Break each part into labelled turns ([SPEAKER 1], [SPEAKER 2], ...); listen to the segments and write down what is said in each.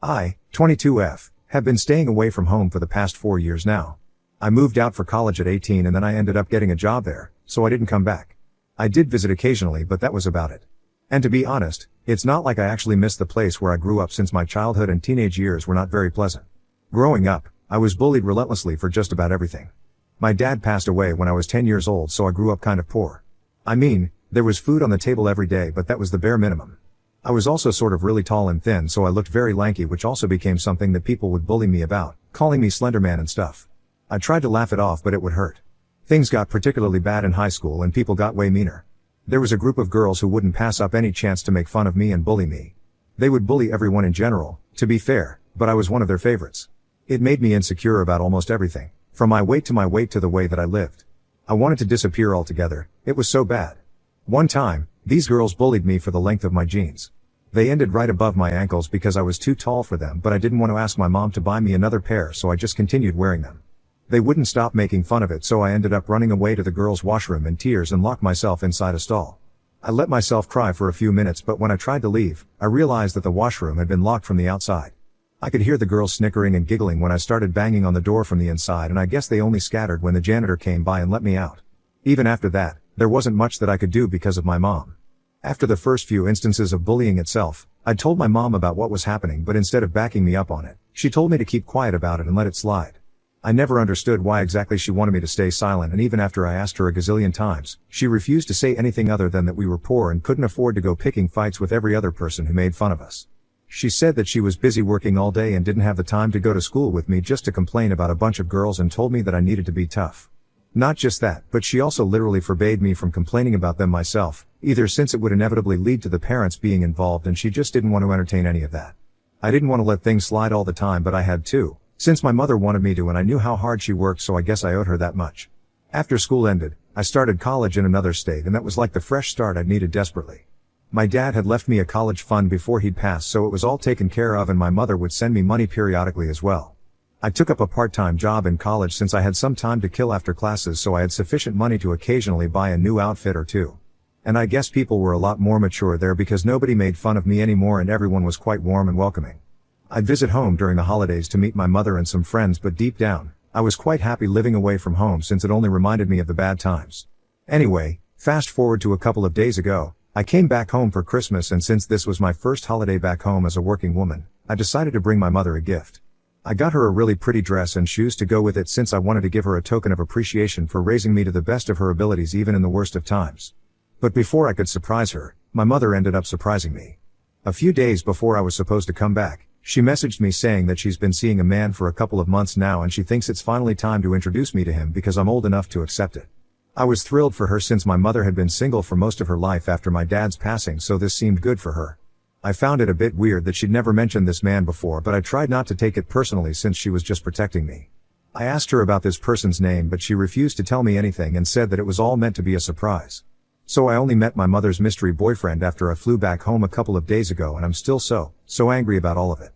[SPEAKER 1] I, 22F, have been staying away from home for the past 4 years now. I moved out for college at 18 and then I ended up getting a job there, so I didn't come back. I did visit occasionally, but that was about it. And to be honest, it's not like I actually miss the place where I grew up, since my childhood and teenage years were not very pleasant. Growing up, I was bullied relentlessly for just about everything. My dad passed away when I was 10 years old, so I grew up kind of poor. I mean, there was food on the table every day, but that was the bare minimum. I was also sort of really tall and thin, so I looked very lanky, which also became something that people would bully me about, calling me Slenderman and stuff. I tried to laugh it off, but it would hurt. Things got particularly bad in high school and people got way meaner. There was a group of girls who wouldn't pass up any chance to make fun of me and bully me. They would bully everyone in general, to be fair, but I was one of their favorites. It made me insecure about almost everything, from my weight to the way that I lived. I wanted to disappear altogether, it was so bad. One time, these girls bullied me for the length of my jeans. They ended right above my ankles because I was too tall for them, but I didn't want to ask my mom to buy me another pair, so I just continued wearing them. They wouldn't stop making fun of it, so I ended up running away to the girls' washroom in tears and locked myself inside a stall. I let myself cry for a few minutes, but when I tried to leave, I realized that the washroom had been locked from the outside. I could hear the girls snickering and giggling when I started banging on the door from the inside, and I guess they only scattered when the janitor came by and let me out. Even after that, there wasn't much that I could do because of my mom. After the first few instances of bullying itself, I told my mom about what was happening, but instead of backing me up on it, she told me to keep quiet about it and let it slide. I never understood why exactly she wanted me to stay silent, and even after I asked her a gazillion times, she refused to say anything other than that we were poor and couldn't afford to go picking fights with every other person who made fun of us. She said that she was busy working all day and didn't have the time to go to school with me just to complain about a bunch of girls, and told me that I needed to be tough. Not just that, but she also literally forbade me from complaining about them myself, either, since it would inevitably lead to the parents being involved, and she just didn't want to entertain any of that. I didn't want to let things slide all the time, but I had to, since my mother wanted me to, and I knew how hard she worked, so I guess I owed her that much. After school ended, I started college in another state, and that was like the fresh start I'd needed desperately. My dad had left me a college fund before he'd passed, so it was all taken care of, and my mother would send me money periodically as well. I took up a part-time job in college since I had some time to kill after classes, so I had sufficient money to occasionally buy a new outfit or two. And I guess people were a lot more mature there because nobody made fun of me anymore and everyone was quite warm and welcoming. I'd visit home during the holidays to meet my mother and some friends, but deep down, I was quite happy living away from home since it only reminded me of the bad times. Anyway, fast forward to a couple of days ago, I came back home for Christmas, and since this was my first holiday back home as a working woman, I decided to bring my mother a gift. I got her a really pretty dress and shoes to go with it, since I wanted to give her a token of appreciation for raising me to the best of her abilities even in the worst of times. But before I could surprise her, my mother ended up surprising me. A few days before I was supposed to come back, she messaged me saying that she's been seeing a man for a couple of months now and she thinks it's finally time to introduce me to him because I'm old enough to accept it. I was thrilled for her since my mother had been single for most of her life after my dad's passing, so this seemed good for her. I found it a bit weird that she'd never mentioned this man before, but I tried not to take it personally since she was just protecting me. I asked her about this person's name, but she refused to tell me anything and said that it was all meant to be a surprise. So I only met my mother's mystery boyfriend after I flew back home a couple of days ago, and I'm still so angry about all of it.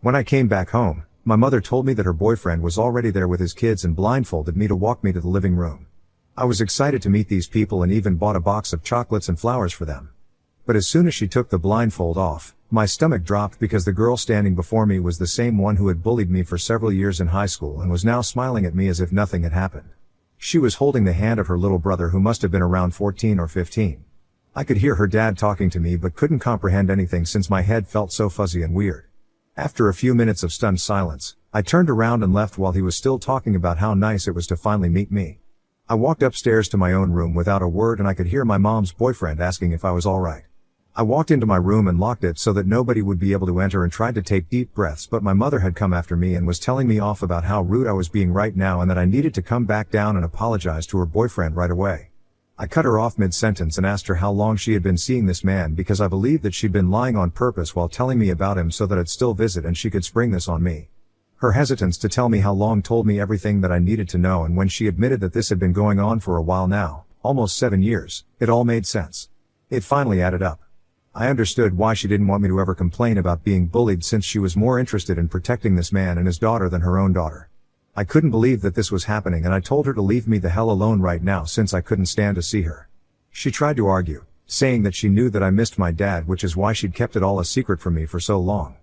[SPEAKER 1] When I came back home, my mother told me that her boyfriend was already there with his kids and blindfolded me to walk me to the living room. I was excited to meet these people and even bought a box of chocolates and flowers for them. But as soon as she took the blindfold off, my stomach dropped because the girl standing before me was the same one who had bullied me for several years in high school and was now smiling at me as if nothing had happened. She was holding the hand of her little brother, who must have been around 14 or 15. I could hear her dad talking to me but couldn't comprehend anything since my head felt so fuzzy and weird. After a few minutes of stunned silence, I turned around and left while he was still talking about how nice it was to finally meet me. I walked upstairs to my own room without a word, and I could hear my mom's boyfriend asking if I was alright. I walked into my room and locked it so that nobody would be able to enter and tried to take deep breaths, but my mother had come after me and was telling me off about how rude I was being right now and that I needed to come back down and apologize to her boyfriend right away. I cut her off mid-sentence and asked her how long she had been seeing this man, because I believed that she'd been lying on purpose while telling me about him so that I'd still visit and she could spring this on me. Her hesitance to tell me how long told me everything that I needed to know, and when she admitted that this had been going on for a while now, almost 7 years, it all made sense. It finally added up. I understood why she didn't want me to ever complain about being bullied, since she was more interested in protecting this man and his daughter than her own daughter. I couldn't believe that this was happening, and I told her to leave me the hell alone right now since I couldn't stand to see her. She tried to argue, saying that she knew that I missed my dad, which is why she'd kept it all a secret from me for so long.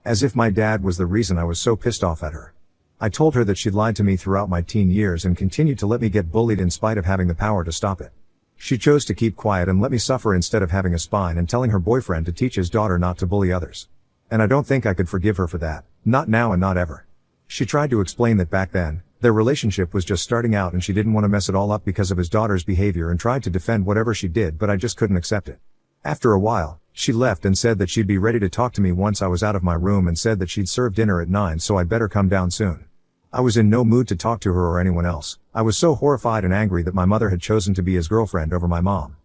[SPEAKER 1] As if my dad was the reason I was so pissed off at her. I told her that she'd lied to me throughout my teen years and continued to let me get bullied in spite of having the power to stop it. She chose to keep quiet and let me suffer instead of having a spine and telling her boyfriend to teach his daughter not to bully others. And I don't think I could forgive her for that, not now and not ever. She tried to explain that back then, their relationship was just starting out and she didn't want to mess it all up because of his daughter's behavior and tried to defend whatever she did, but I just couldn't accept it. After a while, she left and said that she'd be ready to talk to me once I was out of my room and said that she'd serve dinner at 9 so I'd better come down soon. I was in no mood to talk to her or anyone else. I was so horrified and angry that my mother had chosen to be his girlfriend over my mom.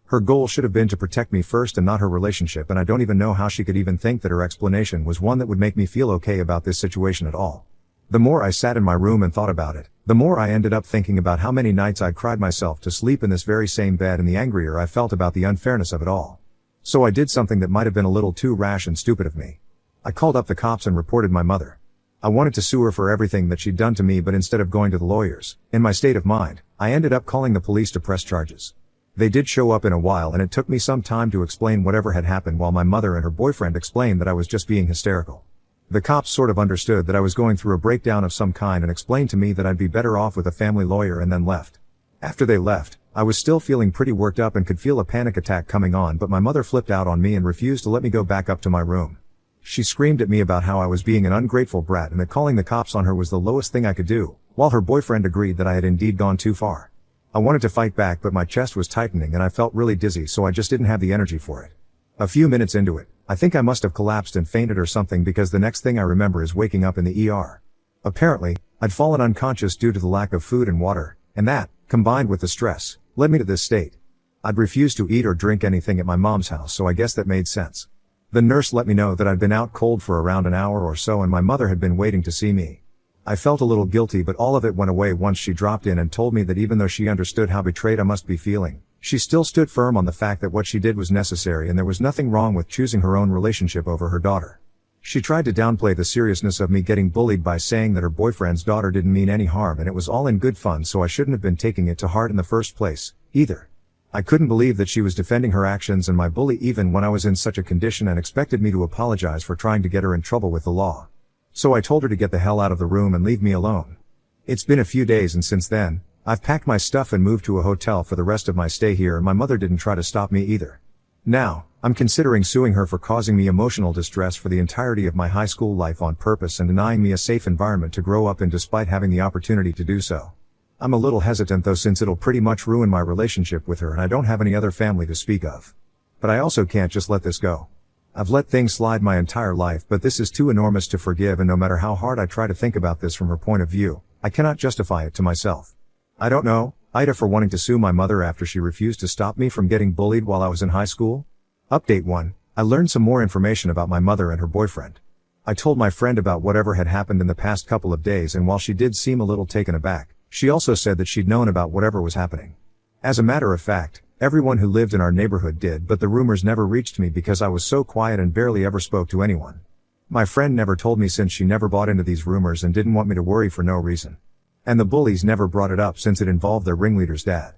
[SPEAKER 1] Her goal should have been to protect me first and not her relationship, and I don't even know how she could even think that her explanation was one that would make me feel okay about this situation at all. The more I sat in my room and thought about it, the more I ended up thinking about how many nights I'd cried myself to sleep in this very same bed and the angrier I felt about the unfairness of it all. So I did something that might have been a little too rash and stupid of me. I called up the cops and reported my mother. I wanted to sue her for everything that she'd done to me, but instead of going to the lawyers, in my state of mind, I ended up calling the police to press charges. They did show up in a while and it took me some time to explain whatever had happened while my mother and her boyfriend explained that I was just being hysterical. The cops sort of understood that I was going through a breakdown of some kind and explained to me that I'd be better off with a family lawyer and then left. After they left, I was still feeling pretty worked up and could feel a panic attack coming on, but my mother flipped out on me and refused to let me go back up to my room. She screamed at me about how I was being an ungrateful brat and that calling the cops on her was the lowest thing I could do, while her boyfriend agreed that I had indeed gone too far. I wanted to fight back, but my chest was tightening and I felt really dizzy, so I just didn't have the energy for it. A few minutes into it, I think I must have collapsed and fainted or something, because the next thing I remember is waking up in the ER. Apparently, I'd fallen unconscious due to the lack of food and water, and that, combined with the stress, led me to this state. I'd refused to eat or drink anything at my mom's house, so I guess that made sense. The nurse let me know that I'd been out cold for around an hour or so and my mother had been waiting to see me. I felt a little guilty, but all of it went away once she dropped in and told me that even though she understood how betrayed I must be feeling, she still stood firm on the fact that what she did was necessary and there was nothing wrong with choosing her own relationship over her daughter. She tried to downplay the seriousness of me getting bullied by saying that her boyfriend's daughter didn't mean any harm and it was all in good fun, so I shouldn't have been taking it to heart in the first place, either. I couldn't believe that she was defending her actions and my bully even when I was in such a condition and expected me to apologize for trying to get her in trouble with the law. So I told her to get the hell out of the room and leave me alone. It's been a few days and since then, I've packed my stuff and moved to a hotel for the rest of my stay here, and my mother didn't try to stop me either. Now, I'm considering suing her for causing me emotional distress for the entirety of my high school life on purpose and denying me a safe environment to grow up in despite having the opportunity to do so. I'm a little hesitant though, since it'll pretty much ruin my relationship with her and I don't have any other family to speak of. But I also can't just let this go. I've let things slide my entire life, but this is too enormous to forgive, and no matter how hard I try to think about this from her point of view, I cannot justify it to myself. I don't know, Ida, for wanting to sue my mother after she refused to stop me from getting bullied while I was in high school. Update 1. I learned some more information about my mother and her boyfriend. I told my friend about whatever had happened in the past couple of days, and while she did seem a little taken aback, she also said that she'd known about whatever was happening. As a matter of fact, everyone who lived in our neighborhood did, but the rumors never reached me because I was so quiet and barely ever spoke to anyone. My friend never told me since she never bought into these rumors and didn't want me to worry for no reason. And the bullies never brought it up since it involved their ringleader's dad.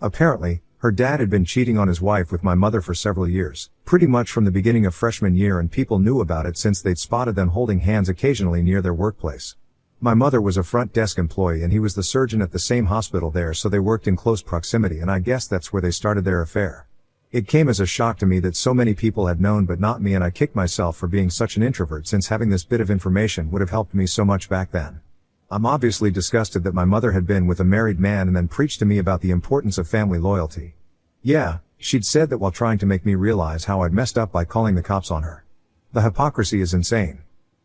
[SPEAKER 1] Apparently, her dad had been cheating on his wife with my mother for several years, pretty much from the beginning of freshman year, and people knew about it since they'd spotted them holding hands occasionally near their workplace. My mother was a front desk employee and he was the surgeon at the same hospital there, so they worked in close proximity, and I guess that's where they started their affair. It came as a shock to me that so many people had known but not me, and I kicked myself for being such an introvert, since having this bit of information would have helped me so much back then. I'm obviously disgusted that my mother had been with a married man and then preached to me about the importance of family loyalty. Yeah, she'd said that while trying to make me realize how I'd messed up by calling the cops on her. The hypocrisy is insane.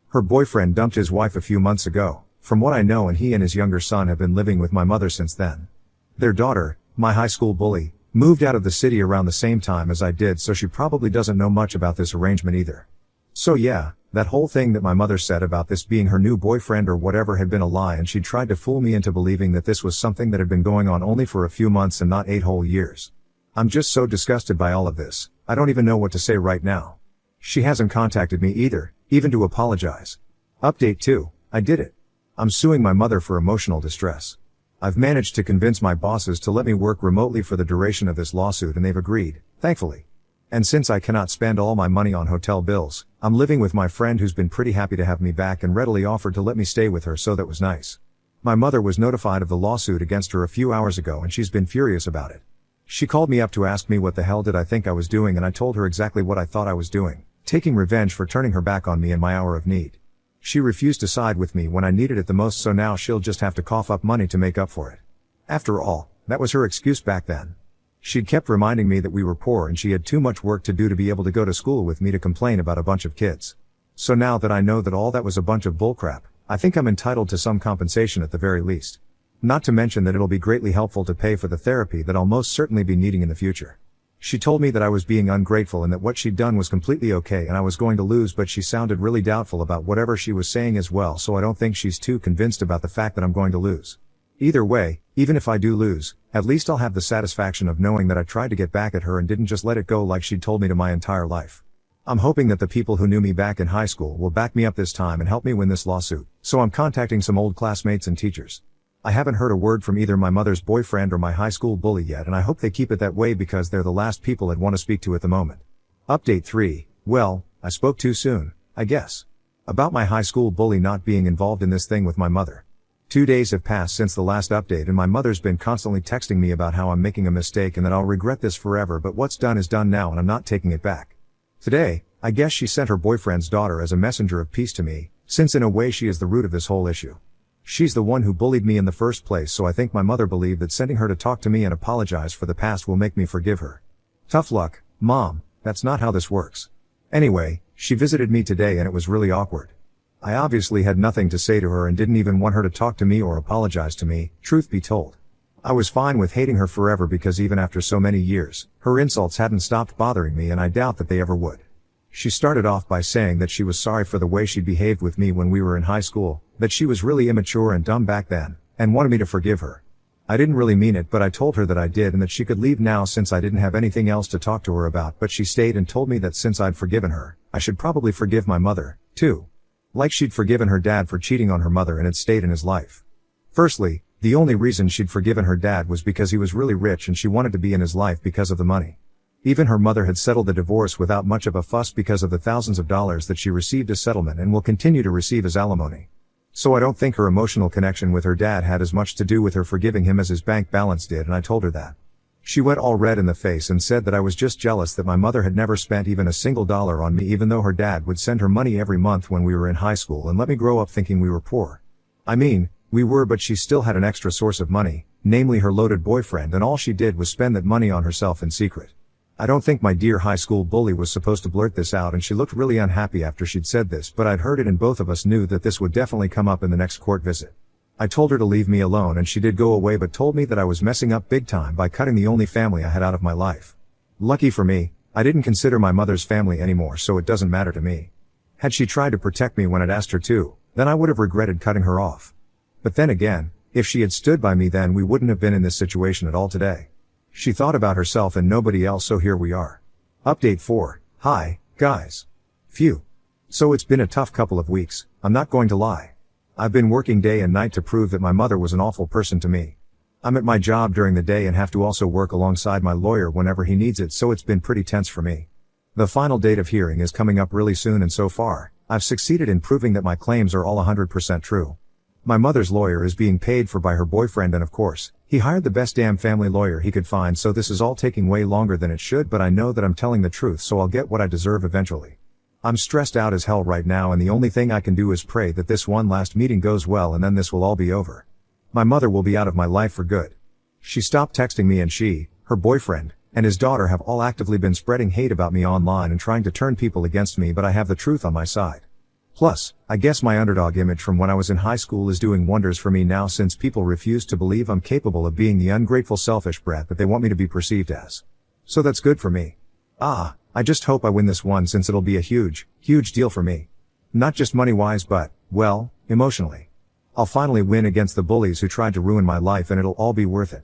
[SPEAKER 1] Her boyfriend dumped his wife a few months ago, from what I know, and he and his younger son have been living with my mother since then. Their daughter, my high school bully, moved out of the city around the same time as I did, so she probably doesn't know much about this arrangement either. So yeah, that whole thing that my mother said about this being her new boyfriend or whatever had been a lie, and she'd tried to fool me into believing that this was something that had been going on only for a few months and not 8 whole years. I'm just so disgusted by all of this, I don't even know what to say right now. She hasn't contacted me either, even to apologize. Update 2, I did it. I'm suing my mother for emotional distress. I've managed to convince my bosses to let me work remotely for the duration of this lawsuit, and they've agreed, thankfully. And since I cannot spend all my money on hotel bills, I'm living with my friend who's been pretty happy to have me back and readily offered to let me stay with her, so that was nice. My mother was notified of the lawsuit against her a few hours ago and she's been furious about it. She called me up to ask me what the hell did I think I was doing, and I told her exactly what I thought I was doing, taking revenge for turning her back on me in my hour of need. She refused to side with me when I needed it the most, so now she'll just have to cough up money to make up for it. After all, that was her excuse back then. She'd kept reminding me that we were poor and she had too much work to do to be able to go to school with me to complain about a bunch of kids. So now that I know that all that was a bunch of bullcrap, I think I'm entitled to some compensation at the very least. Not to mention that it'll be greatly helpful to pay for the therapy that I'll most certainly be needing in the future. She told me that I was being ungrateful and that what she'd done was completely okay and I was going to lose, but she sounded really doubtful about whatever she was saying as well, so I don't think she's too convinced about the fact that I'm going to lose. Either way, even if I do lose, at least I'll have the satisfaction of knowing that I tried to get back at her and didn't just let it go like she'd told me to my entire life. I'm hoping that the people who knew me back in high school will back me up this time and help me win this lawsuit, so I'm contacting some old classmates and teachers. I haven't heard a word from either my mother's boyfriend or my high school bully yet, and I hope they keep it that way because they're the last people I'd want to speak to at the moment. Update 3. Well, I spoke too soon, I guess. About my high school bully not being involved in this thing with my mother. 2 days have passed since the last update and my mother's been constantly texting me about how I'm making a mistake and that I'll regret this forever, but what's done is done now and I'm not taking it back. Today, I guess she sent her boyfriend's daughter as a messenger of peace to me, since in a way she is the root of this whole issue. She's the one who bullied me in the first place, so I think my mother believed that sending her to talk to me and apologize for the past will make me forgive her. Tough luck, Mom, that's not how this works. Anyway, she visited me today and it was really awkward. I obviously had nothing to say to her and didn't even want her to talk to me or apologize to me, truth be told. I was fine with hating her forever because even after so many years, her insults hadn't stopped bothering me and I doubt that they ever would. She started off by saying that she was sorry for the way she'd behaved with me when we were in high school, that she was really immature and dumb back then, and wanted me to forgive her. I didn't really mean it, but I told her that I did and that she could leave now since I didn't have anything else to talk to her about, but she stayed and told me that since I'd forgiven her, I should probably forgive my mother, too. Like she'd forgiven her dad for cheating on her mother and had stayed in his life. Firstly, the only reason she'd forgiven her dad was because he was really rich and she wanted to be in his life because of the money. Even her mother had settled the divorce without much of a fuss because of the thousands of dollars that she received as settlement and will continue to receive as alimony. So I don't think her emotional connection with her dad had as much to do with her forgiving him as his bank balance did, and I told her that. She went all red in the face and said that I was just jealous that my mother had never spent even a single dollar on me, even though her dad would send her money every month when we were in high school and let me grow up thinking we were poor. I mean, we were, but she still had an extra source of money, namely her loaded boyfriend, and all she did was spend that money on herself in secret. I don't think my dear high school bully was supposed to blurt this out, and she looked really unhappy after she'd said this, but I'd heard it and both of us knew that this would definitely come up in the next court visit. I told her to leave me alone and she did go away, but told me that I was messing up big time by cutting the only family I had out of my life. Lucky for me, I didn't consider my mother's family anymore, so it doesn't matter to me. Had she tried to protect me when I'd asked her to, then I would have regretted cutting her off. But then again, if she had stood by me then we wouldn't have been in this situation at all today. She thought about herself and nobody else, so here we are. Update 4. Hi, guys. Phew. So it's been a tough couple of weeks, I'm not going to lie. I've been working day and night to prove that my mother was an awful person to me. I'm at my job during the day and have to also work alongside my lawyer whenever he needs it, so it's been pretty tense for me. The final date of hearing is coming up really soon, and so far, I've succeeded in proving that my claims are all 100% true. My mother's lawyer is being paid for by her boyfriend, and of course, he hired the best damn family lawyer he could find, so this is all taking way longer than it should, but I know that I'm telling the truth, so I'll get what I deserve eventually. I'm stressed out as hell right now, and the only thing I can do is pray that this one last meeting goes well and then this will all be over. My mother will be out of my life for good. She stopped texting me, and she, her boyfriend, and his daughter have all actively been spreading hate about me online and trying to turn people against me, but I have the truth on my side. Plus, I guess my underdog image from when I was in high school is doing wonders for me now, since people refuse to believe I'm capable of being the ungrateful selfish brat that they want me to be perceived as. So that's good for me. I just hope I win this one, since it'll be a huge, huge deal for me. Not just money-wise but, well, emotionally. I'll finally win against the bullies who tried to ruin my life, and it'll all be worth it.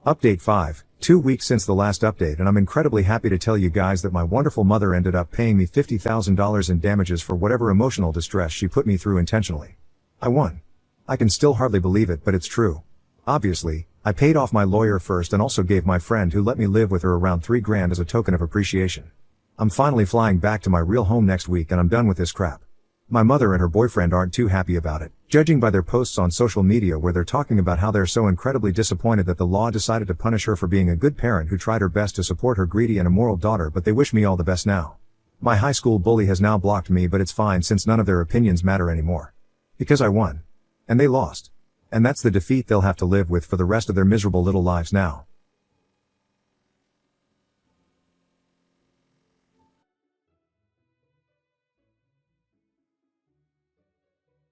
[SPEAKER 1] Update 5. 2 weeks since the last update, and I'm incredibly happy to tell you guys that my wonderful mother ended up paying me $50,000 in damages for whatever emotional distress she put me through intentionally. I won. I can still hardly believe it, but it's true. Obviously, I paid off my lawyer first and also gave my friend who let me live with her around $3,000 as a token of appreciation. I'm finally flying back to my real home next week and I'm done with this crap. My mother and her boyfriend aren't too happy about it, judging by their posts on social media where they're talking about how they're so incredibly disappointed that the law decided to punish her for being a good parent who tried her best to support her greedy and immoral daughter, but they wish me all the best now. My high school bully has now blocked me, but it's fine since none of their opinions matter anymore. Because I won. And they lost. And that's the defeat they'll have to live with for the rest of their miserable little lives now.